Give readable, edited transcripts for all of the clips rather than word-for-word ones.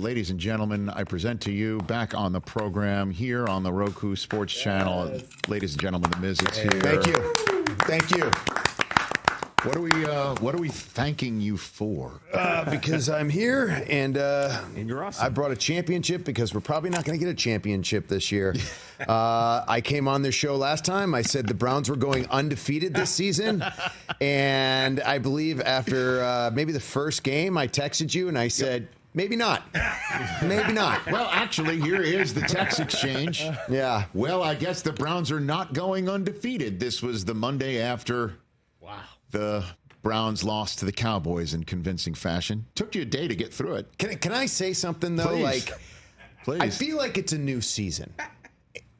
ladies and gentlemen, I present to you back on the program here on the Roku Sports Channel. Ladies and gentlemen, The Miz is here. Thank you. Thank you. What are we thanking you for? Because I'm here and you're awesome. I brought a championship because we're probably not going to get a championship this year. I came on this show last time. I said the Browns were going undefeated this season. And I believe after maybe the first game, I texted you and I said, maybe not. Maybe not. Well, actually, here is the text exchange. Yeah. Well, I guess the Browns are not going undefeated. This was the Monday after the Browns lost to the Cowboys in convincing fashion. Took you a day to get through it. Can I say something, though? Please. Please. I feel like it's a new season.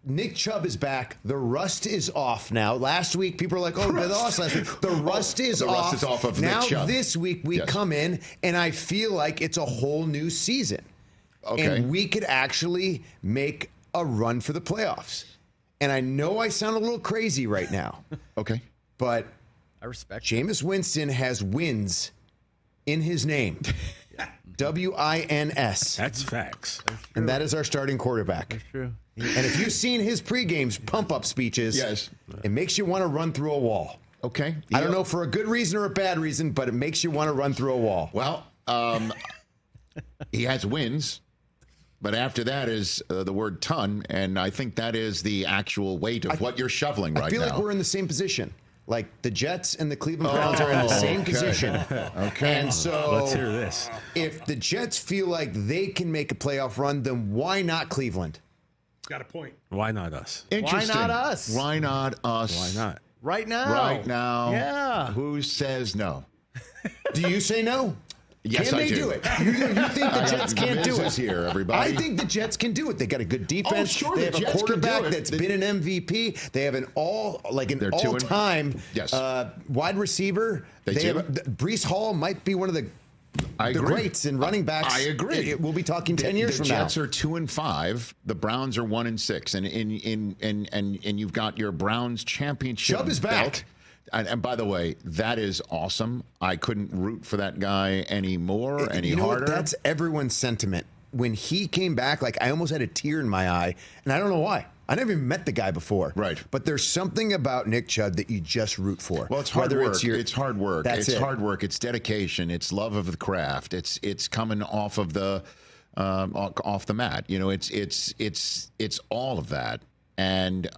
Nick Chubb is back. The rust is off now. Last week, people were like, oh, they lost last week. The rust is the off. rust is off of now, Nick Chubb. This week, we come in, and I feel like it's a whole new season. Okay. And we could actually make a run for the playoffs. And I know I sound a little crazy right now. Okay. But I respect Jameis Winston has wins in his name. W-I-N-S. That's facts. And that is our starting quarterback. That's true. And if you've seen his pre-games pump-up speeches, yes, it makes you want to run through a wall. Okay. I don't know for a good reason or a bad reason, but it makes you want to run through a wall. Well, he has wins, but after that is the word ton, and I think that is the actual weight of what you're shoveling right now. I feel like we're in the same position. Like the Jets and the Cleveland Browns are in the same position. Okay. And so Let's hear this. If the Jets feel like they can make a playoff run, then why not Cleveland? Got a point. Why not us? Interesting. Why not us? Why not us? Why not? Right now. Right now. Yeah. Who says no? Do you say no? Yes, Can I they do. do it? You think the Jets can't do Miz it? is here, everybody. I think the Jets can do it. They got a good defense. sure, they the have a Jets can do quarterback it. that's been an MVP. They have an They're 2 and- all-time Yes. wide receiver. They do. have Breece Hall might be one of the agree. greats in running backs. I agree. We'll be talking 10 years from now. now. The Jets are 2-5. The Browns are 1-6, and you've got your Browns championship. Chubb is back. belt. And by the way, that is awesome. I couldn't root for that guy any more, any you know harder. What? That's everyone's sentiment. When he came back, like I almost had a tear in my eye, and I don't know why. I never even met the guy before. Right. But there's something about Nick Chubb that you just root for. Well, it's hard Whether work. It's hard work. That's hard work. It's dedication. It's love of the craft. It's coming off of the off the mat. You know, it's all of that. And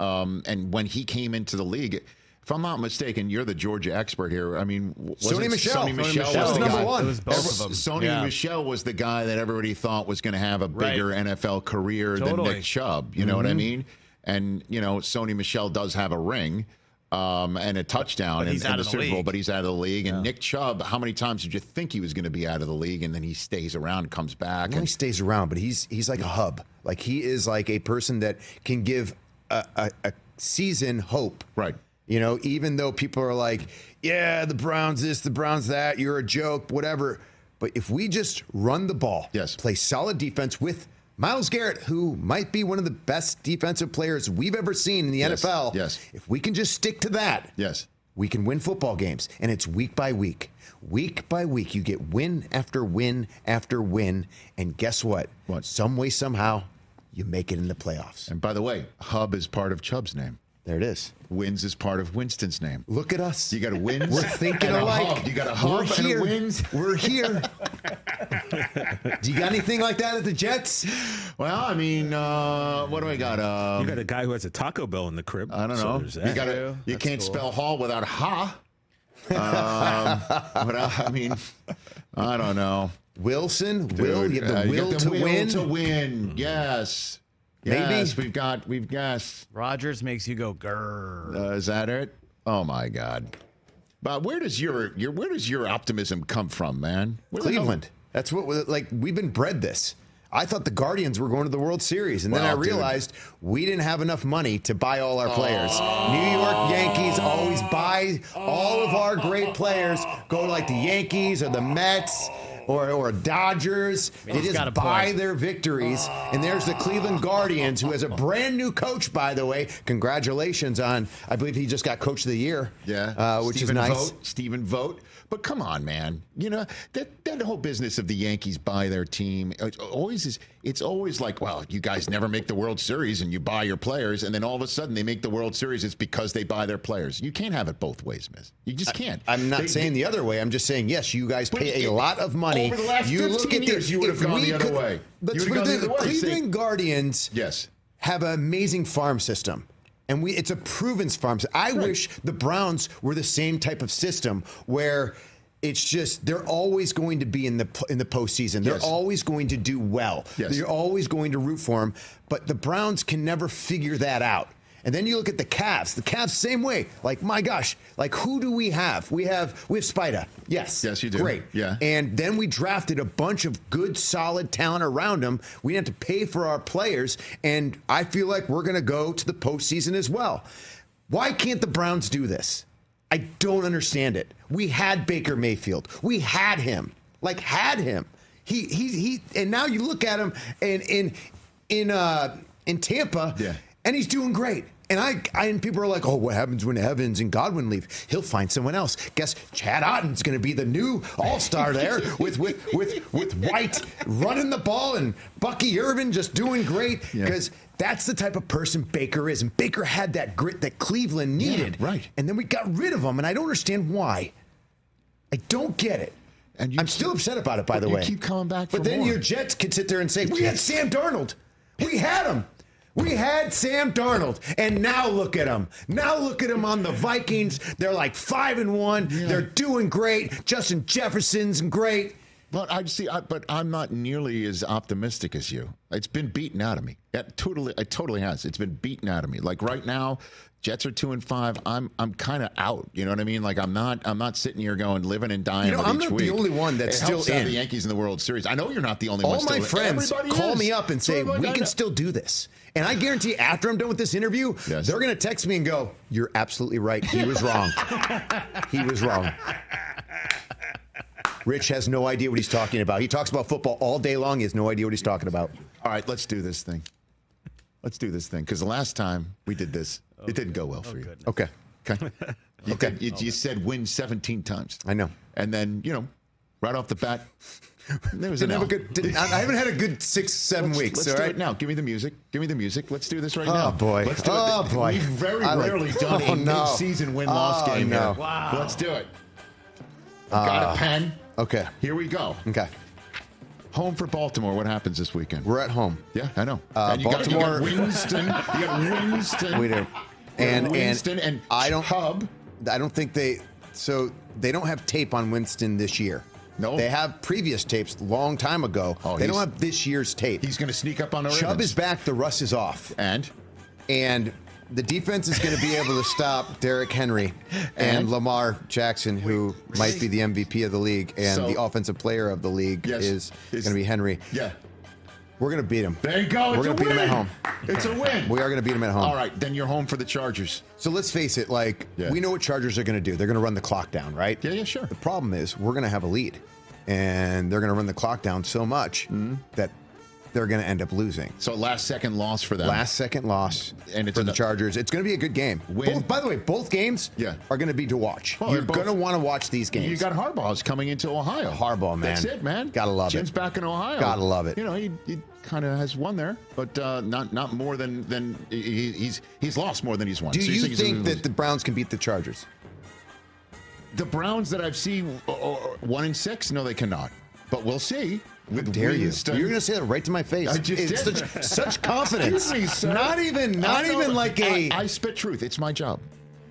when he came into the league, if I'm not mistaken, you're the Georgia expert here. I mean, Sony Michel. Sony Michel That was the number guy. one. It was both of them. Sony Yeah. Michel was the guy that everybody thought was going to have a bigger NFL career than Totally. Nick Chubb. You know what I mean? And you know, Sony Michel does have a ring. And a touchdown in the Super Bowl, but he's out of the league. And Nick Chubb, how many times did you think he was going to be out of the league, and then he stays around, comes back? He stays around, but he's like a hub. Like he is like a person that can give a season hope. Right. You know, even though people are like, yeah, the Browns this, the Browns that, you're a joke, whatever. But if we just run the ball, play solid defense with Myles Garrett, who might be one of the best defensive players we've ever seen in the NFL. Yes. If we can just stick to that, we can win football games. And it's week by week. Week by week, you get win after win after win. And guess what? Some way, somehow, you make it in the playoffs. And by the way, Hub is part of Chubb's name. There it is. Wins is part of Winston's name. Look at us. You got a wins. We're thinking and a alike. hub. You got a hub and a wins. We're here. Do you got anything like that at the Jets? Well, I mean, what do I got? You got a guy who has a Taco Bell in the crib. I don't know. You got you can't spell Hall without ha. But I mean, I don't know. Wilson, Dude, you have the will to win. To win, yes. Maybe. Yes, we've got. Rodgers makes you go grrr. Is that it? Oh my God! But where does your optimism come from, man? Cleveland. That's what we've been bred this. I thought the Guardians were going to the World Series, and then I realized we didn't have enough money to buy all our players. New York Yankees always buy all of our great players, go to like the Yankees or the Mets. or Dodgers. They he's just got a buy point. their victories. And there's the Cleveland Guardians, who has a brand new coach, by the way. Congratulations on, I believe he just got Coach of the Year. Yeah, which Stephen is nice. Stephen Vogt. But come on, man. You know, that whole business of the Yankees buy their team, it's always like, well, you guys never make the World Series and you buy your players, and then all of a sudden they make the World Series. It's because they buy their players. You can't have it both ways, Miz. You just can't. I'm not saying the other way. I'm just saying, yes, you guys pay a lot of money. Over the last 15 years, you would have gone the other way. The Cleveland Guardians Yes. have an amazing farm system. And it's a proven farm system. I wish the Browns were the same type of system where it's just they're always going to be in the postseason. They're always going to do well. Yes. You're always going to root for them. But the Browns can never figure that out. And then you look at the Cavs. The Cavs, same way. Like, my gosh, like, who do we have? We have Spida. Yes. Yes, you do. Great. Yeah. And then we drafted a bunch of good, solid talent around them. We didn't have to pay for our players. And I feel like we're going to go to the postseason as well. Why can't the Browns do this? I don't understand it. We had Baker Mayfield. We had him. Like, had him. He and now you look at him in Tampa, and he's doing great. And people are like, oh, what happens when Evans and Godwin leave? He'll find someone else. Guess Chad Otten's going to be the new all-star there with White running the ball and Bucky Irvin just doing great because that's the type of person Baker is. And Baker had that grit that Cleveland needed. Yeah, right. And then we got rid of him, and I don't understand why. I don't get it. And I'm still upset about it, by the way. You keep coming back for But then more. your Jets could sit there and say, we had Sam Darnold. We had him. We had Sam Darnold, and now look at him. Now look at him on the Vikings. They're like 5-1. Yeah. They're doing great. Justin Jefferson's great. But but I'm not nearly as optimistic as you. It's been beaten out of me. It totally has. It's been beaten out of me. Like right now, Jets are 2-5. I'm kind of out. You know what I mean? Like I'm not sitting here going living and dying. You know, with I'm each not week. the only one that's it helps still out in the Yankees in the World Series. I know you're not the only one. All my friends call me up and say we can still do this. And I guarantee after I'm done with this interview, they're going to text me and go, you're absolutely right. He was wrong. He was wrong. Rich has no idea what he's talking about. He talks about football all day long. He has no idea what he's talking about. All right, let's do this thing. Let's do this thing. Because the last time we did this, it didn't go well for you. Goodness. Okay. Okay. You said win 17 times. I know. And then, right off the bat, there was I haven't had a good 6-7 weeks. Let's all do right? it now. Give me the music. Let's do this right now. Oh, boy. Let's do Oh, it. boy. We've very rarely done a mid-season win-loss game no. here. Wow. Let's do it. Got a pen? Okay. Here we go. Okay. Home for Baltimore. What happens this weekend? We're at home. Yeah, I know. And you Baltimore. got Winston. You got Winston. We do. And Winston and Chubb. I don't think they don't have tape on Winston this year. No. They have previous tapes long time ago. Oh, they don't have this year's tape. He's going to sneak up on our Chubb is back. The rust is off. And The defense is going to be able to stop Derrick Henry and Lamar Jackson, who might be the MVP of the league, and the offensive player of the league is going to be Henry. Yeah. We're going to beat him. There you go. We're going to beat him at home. It's a win. We are going to beat him at home. All right, then you're home for the Chargers. So let's face it, we know what Chargers are going to do. They're going to run the clock down, right? Yeah, sure. The problem is we're going to have a lead, and they're going to run the clock down so much that they're going to end up losing. So last second loss for them. Last second loss for the Chargers. It's going to be a good game. By the way, both games are going to be to watch. Well, You're going to want to watch these games. You got Harbaugh's coming into Ohio. Harbaugh, man. That's it, man. Gotta love Jim's it. back in Ohio. Gotta love it. He kind of has won there, but not more than he's lost more than he's won. Do you think that the Browns can beat the Chargers? The Browns that I've seen 1-6? No, they cannot. But we'll see. How dare you? You're going to say that right to my face. I just did. Such confidence. Excuse me, sir. Not even like a. I spit truth. It's my job.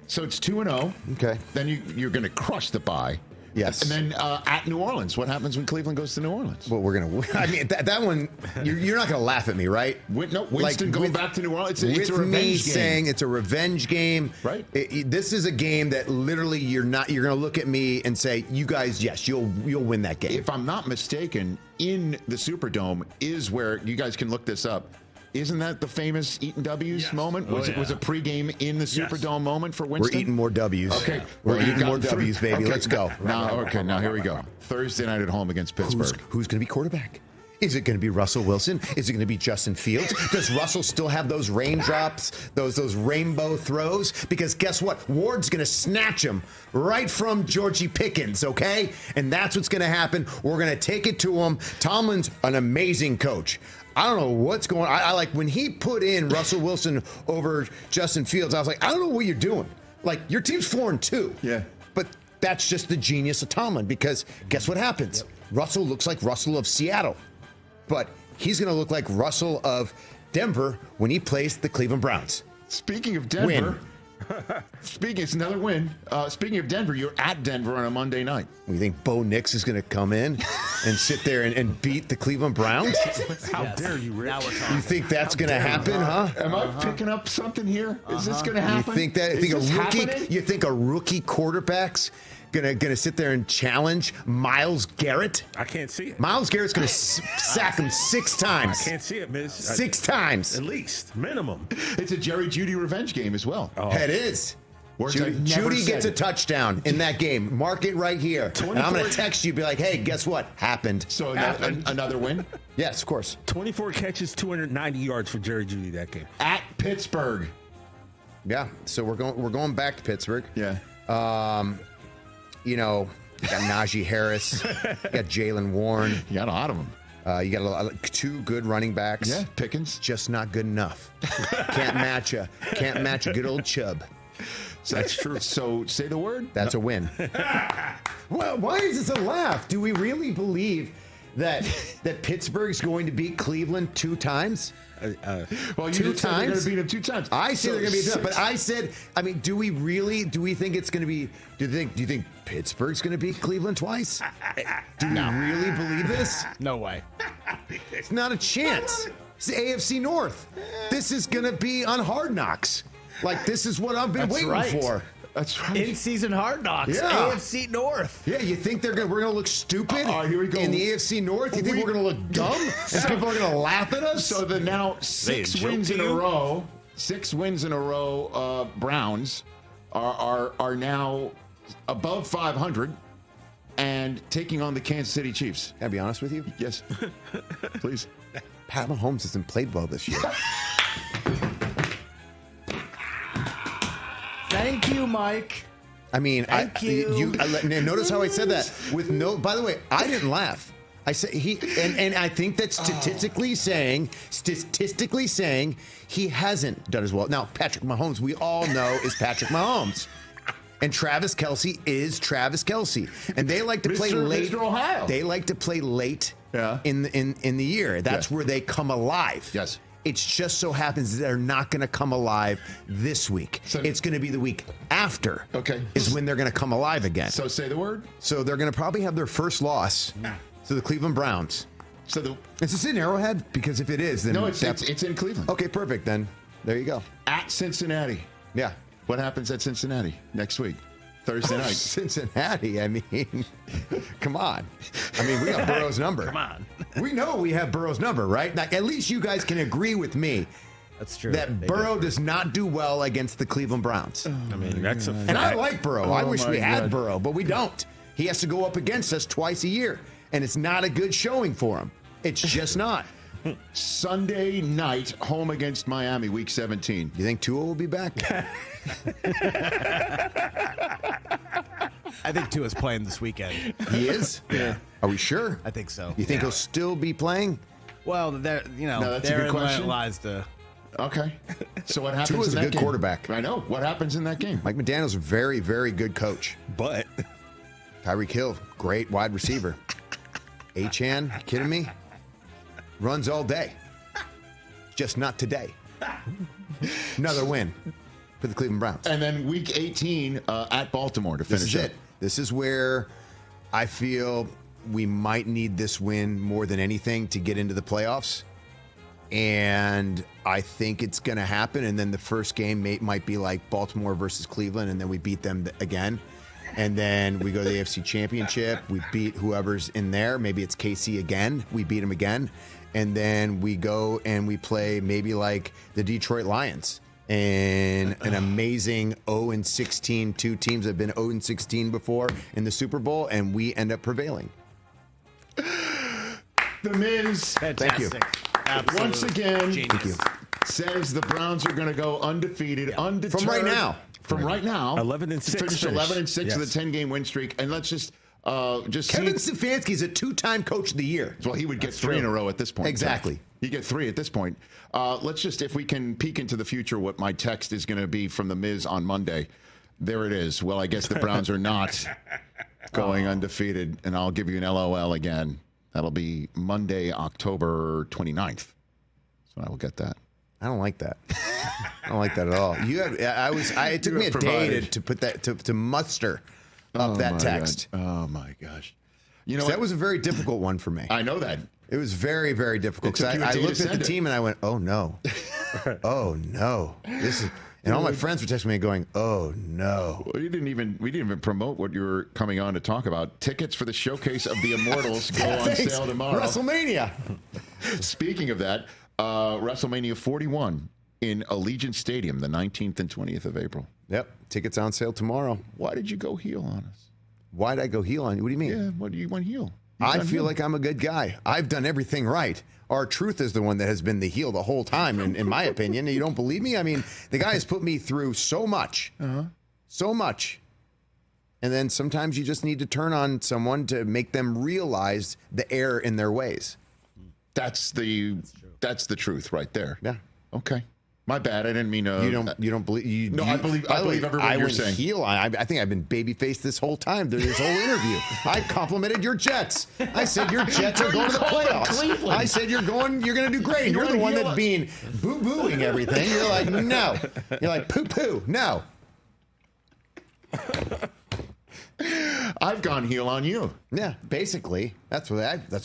So it's 2-0. Okay. Then you're going to crush the bye. Yes. And then at New Orleans, what happens when Cleveland goes to New Orleans? Well, we're going to. I mean, that one. You're not going to laugh at me, right? Winston going back to New Orleans. It's a revenge game. Saying it's a revenge game. Right. This is a game that literally you're going to look at me and say, "You guys, yes, you'll win that game." If I'm not mistaken, in the Superdome is where you guys can look this up. Isn't that the famous Eating W's moment? Was it was a pregame in the Superdome moment for We're Winston? eating more W's. Okay. We're Well, you've eating more gotten W's, three. baby. Okay. Let's go. Now here we go. Thursday night at home against Pittsburgh. Who's going to be quarterback? Is it going to be Russell Wilson? Is it going to be Justin Fields? Does Russell still have those raindrops, those rainbow throws? Because guess what? Ward's going to snatch him right from Georgie Pickens, okay? And that's what's going to happen. We're going to take it to him. Tomlin's an amazing coach. I don't know what's going on. I like when he put in Russell Wilson over Justin Fields, I was like, I don't know what you're doing. Like, your team's 4-2. Yeah. But that's just the genius of Tomlin, because guess what happens? Russell looks like Russell of Seattle. But he's going to look like Russell of Denver when he plays the Cleveland Browns. Speaking of Denver, it's another win. Speaking of Denver, you're at Denver on a Monday night. You think Bo Nix is going to come in and sit there and beat the Cleveland Browns? How dare you, Rich? Now we're talking. You think that's going to happen, huh? Am I picking up something here? Is this going to happen? You think that? Is this You happening? think a rookie quarterback's gonna sit there and challenge Myles Garrett? I can't see it. Myles Garrett's gonna sack him 6 times. I can't see it, Miz. 6 times. At least. Minimum. It's a Jerry Judy revenge game as well. It is. Words I've never Judy said gets a it. touchdown in that game. Mark it right here. And I'm going to text you, be like, hey, guess what? Happened. So another win Yes, of course. 24 catches, 290 yards for Jerry Judy that game. at Pittsburgh. Yeah. So we're going back to Pittsburgh. Yeah. You know, you got Najee Harris, you got Jalen Warren, You got a lot of them. you got 2 good running backs. Yeah. Pickens. Just not good enough. Can't match a good old Chubb. That's true. So say the word. That's a win. Well, why is this a laugh? Do we really believe that Pittsburgh's going to beat Cleveland 2 times? Well, you 2 just said they're going times? to beat him 2 times. I say So they're going to be 2 times, but 6. I said, I mean, do we think it's going to be? Do you think Pittsburgh's going to beat Cleveland twice? Do we really believe this? No way. It's not a chance. It's the AFC North. This is going to be on Hard Knocks. Like, this is what I've been That's waiting right. for. That's right. In-season Hard Knocks. Yeah. AFC North. Yeah, you think we're gonna look stupid All right, here we go. in the AFC North? You think we're gonna look dumb and people are gonna laugh at us? So the now 6 joke wins to in a you? row. 6 wins in a row. Browns are now above 500 and taking on the Kansas City Chiefs. Can I be honest with you? Yes, please. Pat Mahomes hasn't played well this year. Thank you, Mike. I mean, Thank you. Notice how I said that with no. By the way, I didn't laugh. I said and I think that statistically saying he hasn't done as well. Now, Patrick Mahomes, we all know, is Patrick Mahomes. And Travis Kelce is Travis Kelce. And they like to play late. Mr. Ohio. They like to play late Yeah. in the year. That's where they come alive. Yes. It just so happens that they're not going to come alive this week. So- it's going to be the week after. Okay. Is when they're going to come alive again. So say the word. So they're going to probably have their first loss to the Cleveland Browns. So the Is this in Arrowhead? Because if it is, then no, it's in Cleveland. okay. Perfect. Then there you go. At Cincinnati. Yeah. What happens at Cincinnati next week? Thursday night. Cincinnati. I mean, come on. I mean, we got Burrow's number. Come on. We know we have Burrow's number, right? Like, at least you guys can agree with me That's true. that They Burrow does not do well against the Cleveland Browns. I mean, that's a fact. And I like Burrow. I Oh wish my we had God. Burrow, but we don't. He has to go up against us twice a year, and it's not a good showing for him. It's just not. Sunday night, home against Miami, Week 17. You think Tua will be back? I think Tua's playing this weekend. He is? Yeah. Are we sure? I think so. You think he'll still be playing? Well, there, No, that's a good therein question. lies the. Okay. So what happens Tua's in a that good game? quarterback. I know. What happens in that game? Mike McDaniel's a very, very good coach. But Tyreek Hill, great wide receiver. Achane, you kidding me? Runs all day. Just not today. Another win for the Cleveland Browns. And then Week 18 at Baltimore to finish This is up. it. This is where I feel we might need this win more than anything to get into the playoffs. And I think it's going to happen. And then the first game might be like Baltimore versus Cleveland, and then we beat them again. And then we go to the AFC Championship. We beat whoever's in there. Maybe it's KC again. We beat them again. and then we go and we play maybe like the Detroit Lions and an amazing 0-16, two teams that have been 0-16 before in the Super Bowl, and we end up prevailing. The Miz, Thank you. Absolute once again, genius. says the Browns are going to go undefeated, undeterred. From right now. From right now. 11-6 Finish finish. 11-6 Yes. with a 10-game win streak. And let's just Kevin see. Stefanski's a two-time coach of the year. Well, he would get three in a row at this point. Exactly. He'd get three at this point. Let's just, if we can peek into the future, what my text is going to be from the Miz on Monday. There it is. Well, I guess the Browns are not going undefeated, and I'll give you an LOL again. That'll be Monday, October 29th. So I will get that. I don't like that. I don't like that at all. It took You me have a day provided. to put that to muster up that my text. God. Oh my gosh. You know That what? was a very difficult one for me. I know that. It was very, very difficult It took because you a I day to looked at the send it. team and I went, "Oh no, oh no!" This is, and all my friends were texting me going, "Oh no." We didn't even promote what you were coming on to talk about. Tickets for the Showcase of the Immortals go on Thanks. sale tomorrow. WrestleMania. Speaking of that, WrestleMania 41 in Allegiant Stadium, the 19th and 20th of April. Yep, tickets on sale tomorrow. Why did you go heel on us? Why'd I go heel on you? What do you mean? Yeah, what do you want heel? You I done feel heel. like I'm a good guy. I've done everything right. Our Truth is the one that has been the heel the whole time, in my opinion. And you don't believe me? I mean, the guy has put me through so much. So much. And then sometimes you just need to turn on someone to make them realize the error in their ways. That's the truth right there. Yeah. Okay. My bad. I didn't mean to. You don't believe you? No, I believe by the way, every word I you're went saying. heel. I think I've been babyfaced this whole time. This whole interview. I complimented your Jets. I said your Jets are going to the called them playoffs. Cleveland. I said you're going to do great. And you're the one that's being boo-booing everything. You're like, no. You're like, poo-poo. No. I've gone heel on you. Yeah, basically. That's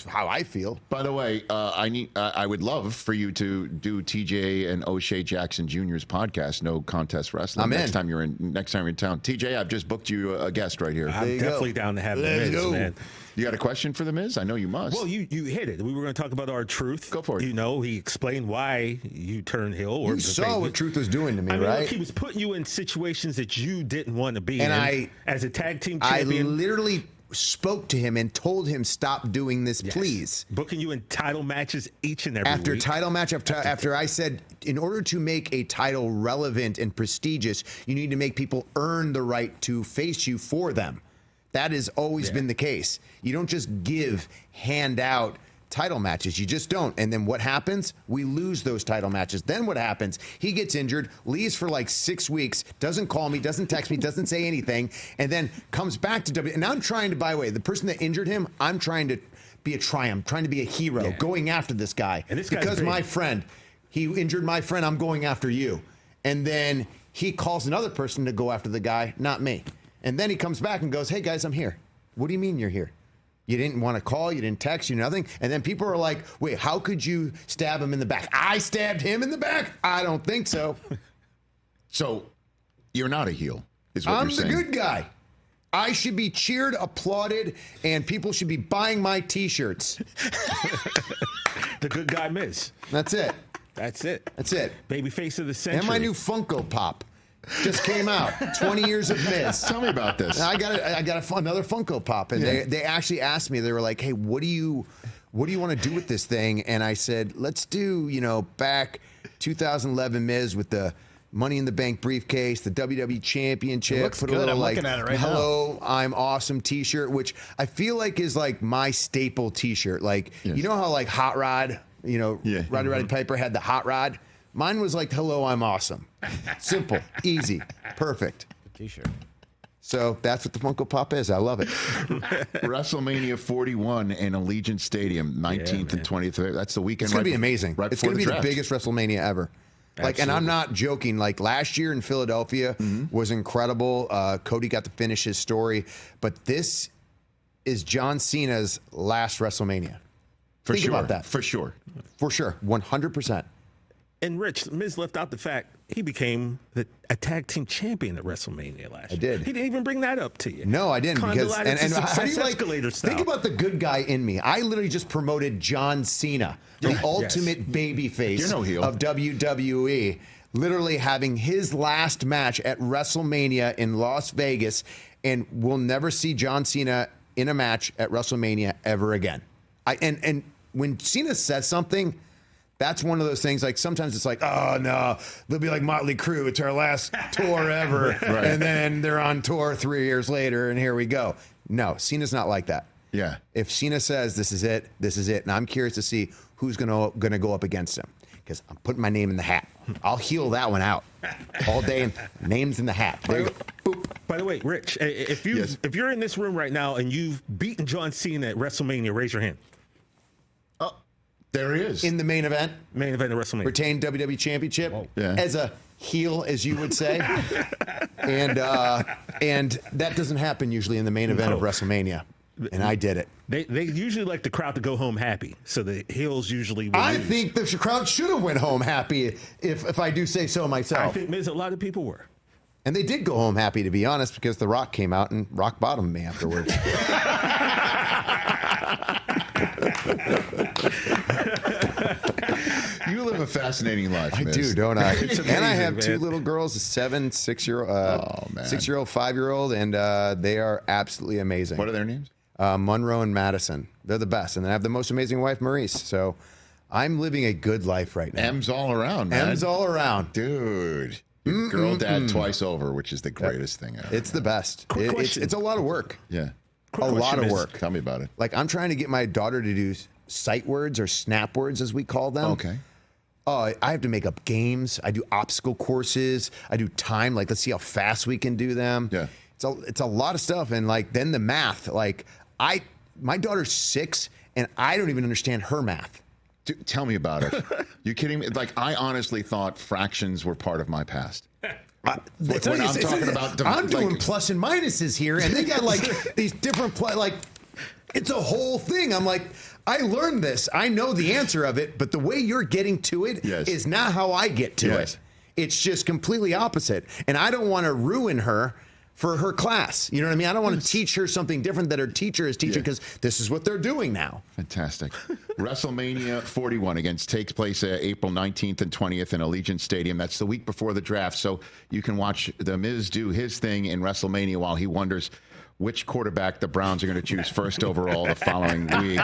how I feel. By the way, I would love for you to do TJ and O'Shea Jackson Jr.'s podcast, No Contest Wrestling. I'm in. Next time you're in town. TJ, I've just booked you a guest right here. I'm you go. definitely down to have the Let's Miz, go. man. You got a question for the Miz? I know you must. Well, you hit it. We were going to talk about our Truth. Go for it. You know, he explained why you turned heel. Or You saw what Truth was doing to me, I mean, right? look, he was putting you in situations that you didn't want to be And in. As a tag team I champion, literally spoke to him and told him, stop doing this, yes. please. Booking you in title matches each and every After week. title match after I said, in order to make a title relevant and prestigious, you need to make people earn the right to face you for them. That has always been the case. You don't just hand out title matches. You just don't. And then what happens? We lose those title matches. Then what happens? He gets injured, leaves for like 6 weeks, doesn't call me, doesn't text me, doesn't say anything, and then comes back to WWE. And I'm trying to, by the way, the person that injured him, I'm trying to be a triumph, trying to be a hero, going after this guy. And this guy's because big. my friend, he injured my friend, I'm going after you. And then he calls another person to go after the guy, not me. And then he comes back and goes, hey guys, I'm here. What do you mean you're here? You didn't want to call, you didn't text, you nothing. And then people are like, wait, how could you stab him in the back? I stabbed him in the back? I don't think so. So you're not a heel, is what I'm you're the saying. good guy. I should be cheered, applauded, and people should be buying my t-shirts. The good guy Miz. That's it. That's it. That's it. Babyface of the century. And my new Funko Pop just came out. 20 years of Miz. Tell me about this. I got another Funko Pop, and they actually asked me. They were like, "Hey, what do you want to do with this thing?" And I said, "Let's do back 2011 Miz with the Money in the Bank briefcase, the WWE Championship. It looks put a good. little I'm like looking at it right now. "Hello, I'm awesome" T-shirt, which I feel like is like my staple T-shirt. Like Yes. you know how like Hot Rod, Roddy Piper had the Hot Rod. Mine was like, "Hello, I'm awesome." Simple, easy, perfect. T-shirt. So that's what the Funko Pop is. I love it. WrestleMania 41 in Allegiant Stadium, 19th and 20th. That's the weekend. It's going to right be amazing. Right It's before going to be draft. the biggest WrestleMania ever. Like, and I'm not joking. Like last year in Philadelphia was incredible. Cody got to finish his story, but this is John Cena's last WrestleMania. For Think sure. about that. For sure. For sure. 100%. And Rich, Miz left out the fact he became a tag team champion at WrestleMania last year. did. He didn't even bring that up to you. No, I didn't. Kinda Because lied. and It's a how do you success escalator style. think about the good guy in me? I literally just promoted John Cena, the ultimate babyface You're no heel. of WWE, literally having his last match at WrestleMania in Las Vegas, and we'll never see John Cena in a match at WrestleMania ever again. And when Cena says something, that's one of those things, like sometimes it's like, oh no, they'll be like Motley Crue, it's our last tour ever. And then they're on tour 3 years later and here we go. No, Cena's not like that. Yeah. If Cena says this is it, this is it. And I'm curious to see who's gonna go up against him, because I'm putting my name in the hat. I'll heel that one out all day, and name's in the hat. There you go. Boop. By the way, Rich, if you're in this room right now and you've beaten John Cena at WrestleMania, raise your hand. There he is. In the main event, Main event of WrestleMania. retained WWE Championship Yeah. as a heel, as you would say. and that doesn't happen usually in the main event of WrestleMania. And I did it. They usually like the crowd to go home happy, so the heels usually. I lose. think the crowd should have went home happy, if I do say so I myself. think Miz, a lot of people were. And they did go home happy, to be honest, because The Rock came out and rock bottomed me afterwards. You live a fascinating life, I Miz. do, don't I? It's And I have amazing, two man. little girls, a 7, 6-year-old, man. 6-year-old, 5-year-old, and they are absolutely amazing. What are their names? Monroe and Madison. They're the best. And then I have the most amazing wife, Maurice. So I'm living a good life right now. M's all around, man. M's all around. Dude. Your girl dad twice over, which is the greatest thing ever. It's the best. Quick question. It's a lot of work. Yeah. A lot of Miz. work. Tell me about it. Like, I'm trying to get my daughter to do sight words, or snap words, as we call them. Okay. Oh, I have to make up games. I do obstacle courses. I do time. Like, let's see how fast we can do them. Yeah. It's a lot of stuff. And like, then the math. Like, my daughter's 6, and I don't even understand her math. Dude, tell me about it. You kidding me? Like, I honestly thought fractions were part of my past. When I'm talking about I'm doing like- plus and minuses here, and they got like these different like it's a whole thing. I'm like, I learned this. I know the answer of it, but the way you're getting to it is not how I get to Yes. it. It's just completely opposite. And I don't want to ruin her for her class. You know what I mean? I don't want to teach her something different that her teacher is teaching, because this is what they're doing now. Fantastic. WrestleMania 41 takes place April 19th and 20th in Allegiant Stadium. That's the week before the draft. So you can watch The Miz do his thing in WrestleMania while he wonders which quarterback the Browns are going to choose first overall the following week.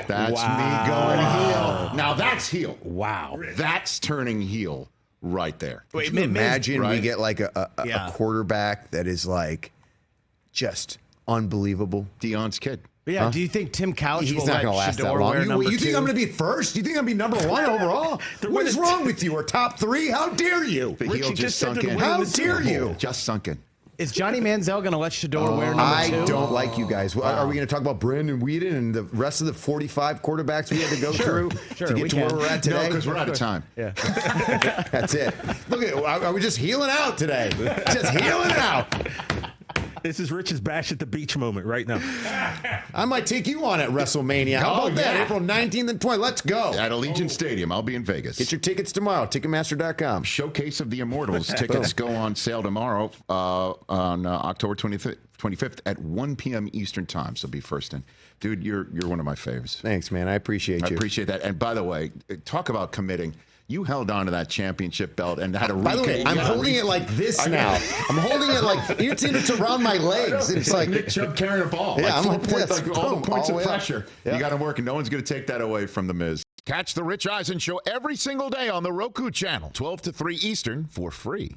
That's me going heel. Now that's heel. Wow. That's turning heel right there. Wait, Can you imagine we right? get like a Yeah. quarterback that is like just unbelievable? Dion's kid. But yeah, do you think Tim Couch He's will not let going to last that Shador long. wear number You think 2? I'm going to be first? You think I'm going to be number 1 overall? What is wrong with you? Or top 3? How dare you? The heel Richie just just said sunk to in. win How the Super dare Bowl. you? Just sunk in. Is Johnny Manziel going to let Shador wear number 2? I don't like you guys. Are we going to talk about Brandon Weeden and the rest of the 45 quarterbacks we had to go through Sure, to we get to can. where we're at No, today? because we're out of time. Yeah. That's it. Look at, are we just healing out today? Just healing out. This is Rich's bash at the beach moment right now. I might take you on at WrestleMania. How Oh, about that? yeah. April 19th and 20th. Let's go. At Allegiant Stadium. I'll be in Vegas. Get your tickets tomorrow. Ticketmaster.com. Showcase of the Immortals tickets go on sale tomorrow on October 25th at 1 p.m. Eastern time. So be first in. Dude, you're one of my faves. Thanks, man. I appreciate I you. appreciate that. And by the way, talk about committing. You held on to that championship belt and had a By the way, I'm holding it like this now. I'm holding it like it's around my legs. It's like Nick Chubb carrying a ball. Yeah, I'm like points, this. like all Boom, the points all of the way up. pressure. Yeah. You got to work, and no one's going to take that away from The Miz. Catch the Rich Eisen Show every single day on the Roku Channel, 12 to 3 Eastern, for free.